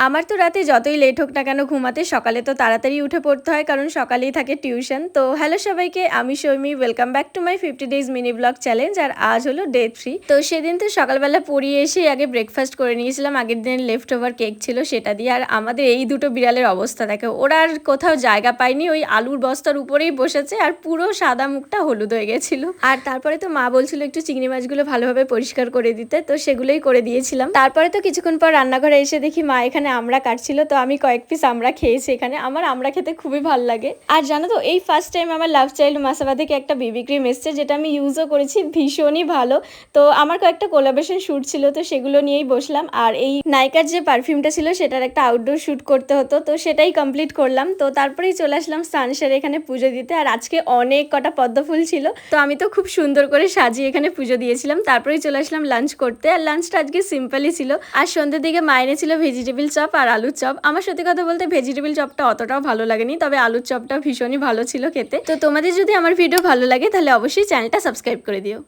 আমার তো রাতে যতই লেট হোক না কেন ঘুমাতে, সকালে তো তাড়াতাড়ি উঠে পড়তে হয়, কারণ সকালেই থাকে টিউশন। তো হ্যালো সবাইকে, আমি Soumi, welcome back to my 50 days mini vlog challenge. আর আজ হলো ডে 3। তো সেদিন তো সকালবেলা পড়িয়ে এসে আগে ব্রেকফাস্ট করে নিয়েছিলাম, আগের দিনের লেফট ওভার কেক ছিল সেটা দিয়ে। আর আমাদের এই দুটো বিড়ালের অবস্থা দেখো, ওরা আর কোথাও জায়গা পায়নি, ওই আলুর বস্তার উপরেই বসেছে আর পুরো সাদা মুখটা হলুদ হয়ে গেছিল। আর তারপরে তো মা বলছিল একটু চিংড়ি মাছগুলো ভালোভাবে পরিষ্কার করে দিতে, তো সেগুলোই করে দিয়েছিলাম। তারপরে তো কিছুক্ষণ পর রান্নাঘরে এসে দেখি মা এখানে আমড়া কাটছিল, তো আমি কয়েক পিস আমড়া খেয়েছি। এখানে আমার আমড়া খেতে খুবই ভালো লাগে। আর জানো তো, এই ফার্স্ট টাইম আমার লাভ চাইল্ড মাসাবা থেকে একটা বেবি ক্রিম এসছে, যেটা আমি ইউজও করেছি, ভীষণই ভালো। তো আমার কয়েকটা কোলাবোরেশন শ্যুট ছিল, তো সেগুলো নিয়েই বসলাম। আর এই নাইকার যে পারফিউমটা ছিল সেটার একটা আউটডোর শ্যুট করতে হতো, তো সেটাই কমপ্লিট করলাম। তো তারপরেই চলে আসলাম সানসের এখানে পুজো দিতে। আর আজকে অনেক কটা পদ্ম ফুল ছিল, তো আমি তো খুব সুন্দর করে সাজিয়ে এখানে পুজো দিয়েছিলাম। তারপরেই চলে আসলাম লাঞ্চ করতে। আর লাঞ্চটা আজকে সিম্পলই ছিল। আর সন্ধ্যের দিকে মাইনে ছিল ভেজিটেবল চপ আর আলুর চপ। আমার সত্যি কথা বলতে ভেজিটেবল চপটা অতটাও ভালো লাগেনি, তবে আলুর চপটা ভীষণই ভালো ছিল খেতে। তো তোমাদের যদি আমার ভিডিও ভালো লাগে তাহলে অবশ্যই চ্যানেলটা সাবস্ক্রাইব করে দিও।